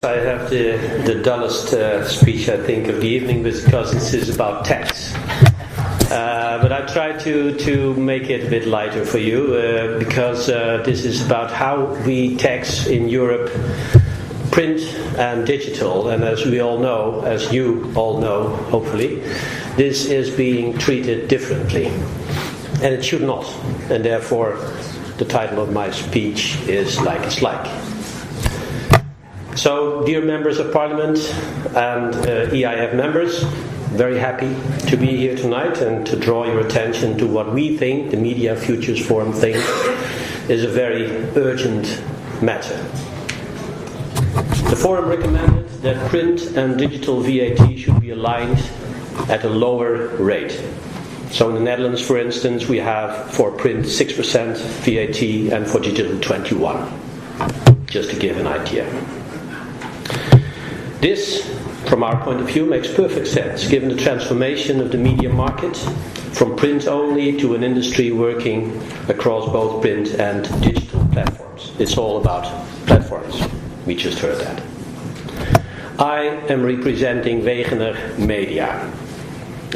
I have the dullest speech, I think, of the evening because this is about tax. But I try to make it a bit lighter for you because this is about how we tax in Europe print and digital. And as we all know, as you all know, hopefully, this is being treated differently. And it should not. And therefore, the title of my speech is Like It's Like. So, dear members of Parliament and EIF members, very happy to be here tonight and to draw your attention to what we think, the Media Futures Forum thinks, is a very urgent matter. The Forum recommended that print and digital VAT should be aligned at a lower rate. So in the Netherlands, for instance, we have for print 6% VAT and for digital 21%, just to give an idea. This, from our point of view, makes perfect sense given the transformation of the media market from print only to an industry working across both print and digital platforms. It's all about platforms. We just heard that. I am representing Wegener Media.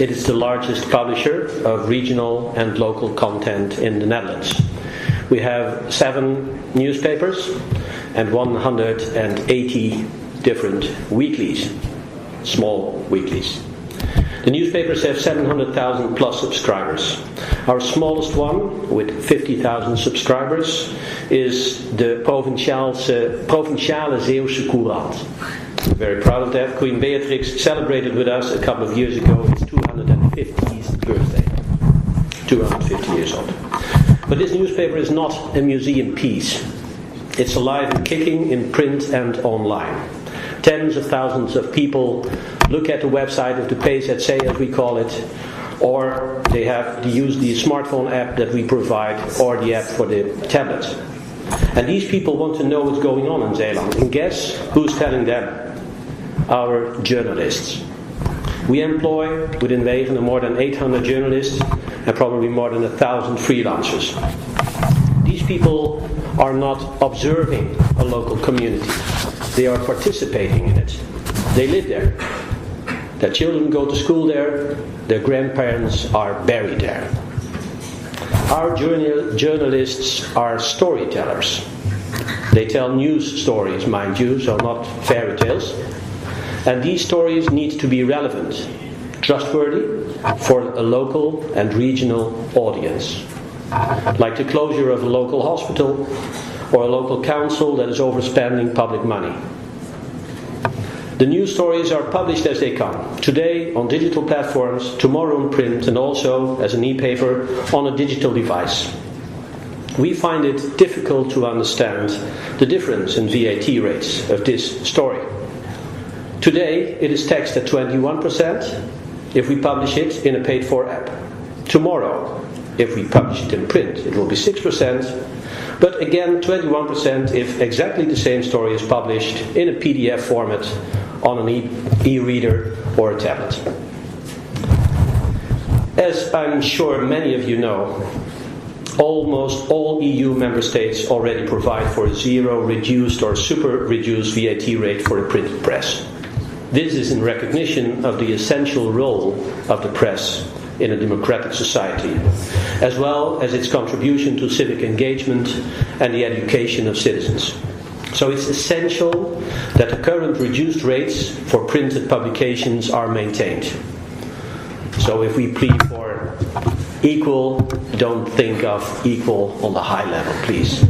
It is the largest publisher of regional and local content in the Netherlands. We have 7 newspapers and 180 different weeklies, small weeklies. The newspapers have 700,000 plus subscribers. Our smallest one, with 50,000 subscribers, is the Provinciale Zeeuwse Courant. I'm very proud of that. Queen Beatrix celebrated with us a couple of years ago its 250th birthday. 250 years old. But this newspaper is not a museum piece. It's alive and kicking in print and online. Tens of thousands of people look at the website of the PZC, as we call it, or they use the smartphone app that we provide, or the app for the tablet. And these people want to know what's going on in Zeeland. And guess who's telling them? Our journalists. We employ within Wegener more than 800 journalists and probably more than 1,000 freelancers. These people are not observing a local community. They are participating in it. They live there. Their children go to school there. Their grandparents are buried there. Our journalists are storytellers. They tell news stories, mind you, so not fairy tales. And these stories need to be relevant, trustworthy for a local and regional audience. Like the closure of a local hospital or a local council that is overspending public money. The news stories are published as they come. Today on digital platforms, tomorrow in print, and also as an e-paper on a digital device. We find it difficult to understand the difference in VAT rates of this story. Today it is taxed at 21% if we publish it in a paid-for app. Tomorrow, if we publish it in print, it will be 6%. But again, 21% if exactly the same story is published in a PDF format on an e-reader or a tablet. As I'm sure many of you know, almost all EU member states already provide for a zero reduced or super reduced VAT rate for the printed press. This is in recognition of the essential role of the press in a democratic society, as well as its contribution to civic engagement and the education of citizens. So it's essential that the current reduced rates for printed publications are maintained. So if we plead for equal, don't think of equal on the high level, please.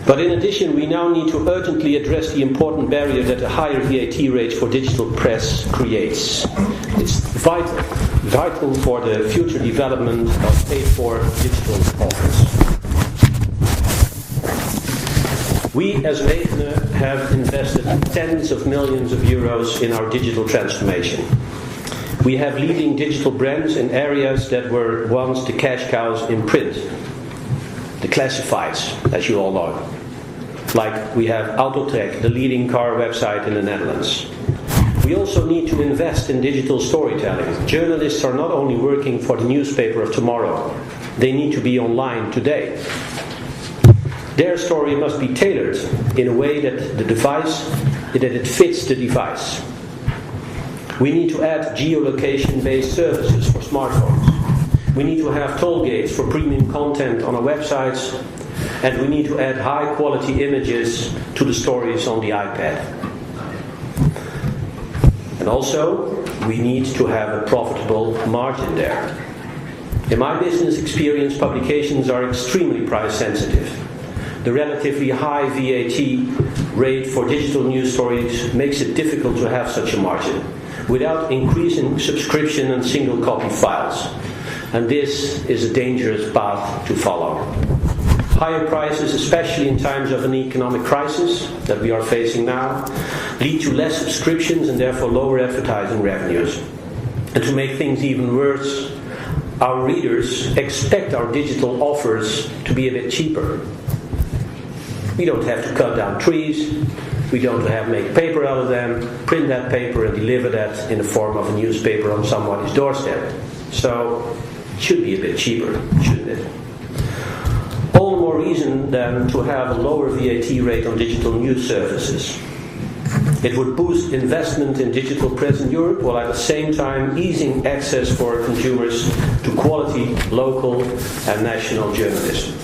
But in addition, we now need to urgently address the important barrier that a higher VAT rate for digital press creates. It's vital for the future development of paid-for digital offers. We as Wegener have invested tens of millions of euros in our digital transformation. We have leading digital brands in areas that were once the cash cows in print. The classifieds, as you all know. Like we have Autotrek, the leading car website in the Netherlands. We also need to invest in digital storytelling. Journalists are not only working for the newspaper of tomorrow, they need to be online today. Their story must be tailored in a way that it fits the device. We need to add geolocation-based services for smartphones. We need to have toll gates for premium content on our websites, and we need to add high-quality images to the stories on the iPad. And also, we need to have a profitable margin there. In my business experience, publications are extremely price sensitive. The relatively high VAT rate for digital news stories makes it difficult to have such a margin without increasing subscription and single copy files. And this is a dangerous path to follow. Higher prices, especially in times of an economic crisis that we are facing now, lead to less subscriptions and therefore lower advertising revenues. And to make things even worse, our readers expect our digital offers to be a bit cheaper. We don't have to cut down trees, we don't have to make paper out of them, print that paper and deliver that in the form of a newspaper on somebody's doorstep. So it should be a bit cheaper, shouldn't it? All the more reason then to have a lower VAT rate on digital news services. It would boost investment in digital press in Europe, while at the same time easing access for consumers to quality local and national journalism.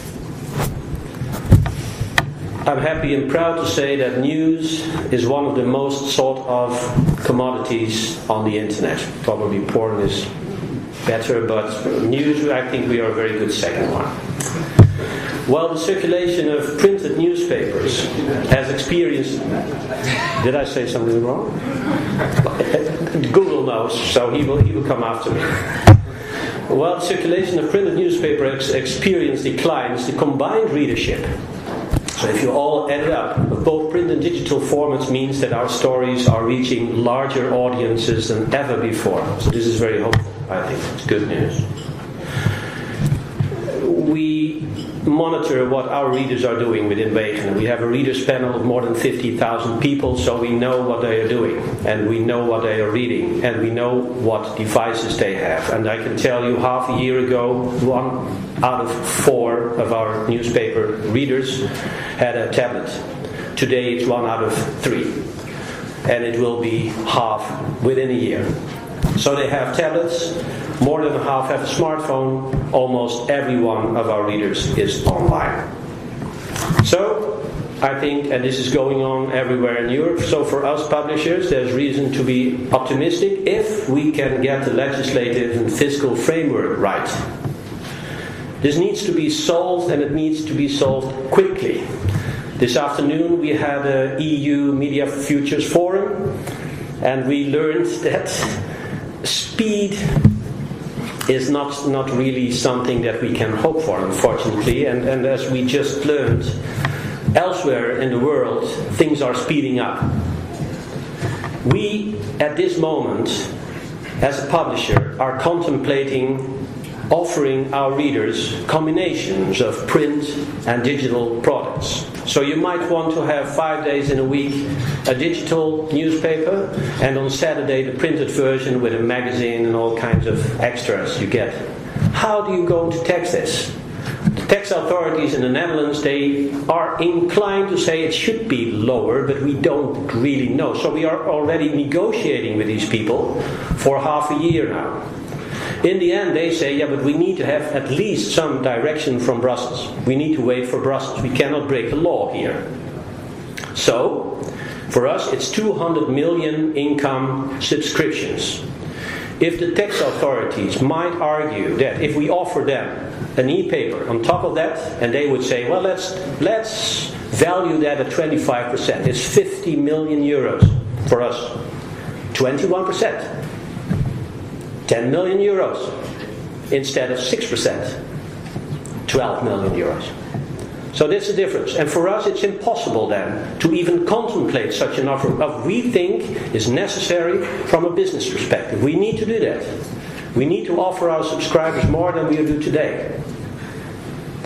I'm happy and proud to say that news is one of the most sought of commodities on the internet. Probably porn is better, but news, I think we are a very good second one. While the circulation of printed newspapers has experienced... Did I say something wrong? Google knows, so he will come after me. While the circulation of printed newspapers experienced declines, the combined readership, so if you all add it up, of both print and digital formats means that our stories are reaching larger audiences than ever before. So this is very hopeful, I think. It's good news. We monitor what our readers are doing within Wegener. We have a readers panel of more than 50,000 people, so we know what they are doing, and we know what they are reading, and we know what devices they have. And I can tell you, half a year ago, 1 out of 4 of our newspaper readers had a tablet. Today it's 1 out of 3, and it will be half within a year. So they have tablets, more than half have a smartphone, almost every one of our readers is online. So, I think, and this is going on everywhere in Europe, so for us publishers there's reason to be optimistic if we can get the legislative and fiscal framework right. This needs to be solved, and it needs to be solved quickly. This afternoon we had a EU Media Futures Forum, and we learned that speed is not really something that we can hope for, unfortunately. And as we just learned, elsewhere in the world, things are speeding up. We, at this moment, as a publisher, are contemplating offering our readers combinations of print and digital products. So you might want to have 5 days in a week a digital newspaper, and on Saturday the printed version with a magazine and all kinds of extras you get. How do you go to tax this? The tax authorities in the Netherlands, they are inclined to say it should be lower, but we don't really know. So we are already negotiating with these people for half a year now. In the end, they say, yeah, but we need to have at least some direction from Brussels. We need to wait for Brussels. We cannot break the law here. So, for us, it's 200 million income subscriptions. If the tax authorities might argue that if we offer them an e-paper on top of that, and they would say, well, let's value that at 25%. It's 50 million euros for us. 21%. 10 million euros instead of 6%, 12 million euros. So that's the difference. And for us it's impossible then to even contemplate such an offer of we think is necessary from a business perspective. We need to do that. We need to offer our subscribers more than we do today.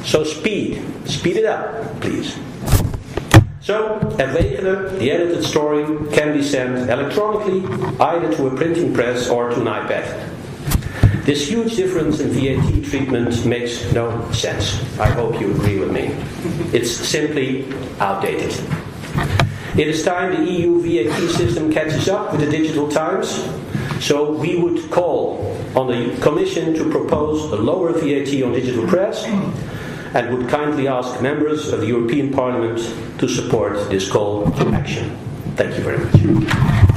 So speed it up, please. So, at Wegener, the edited story can be sent electronically either to a printing press or to an iPad. This huge difference in VAT treatment makes no sense. I hope you agree with me. It's simply outdated. It is time the EU VAT system catches up with the digital times, so we would call on the Commission to propose a lower VAT on digital press and would kindly ask members of the European Parliament to support this call to action. Thank you very much.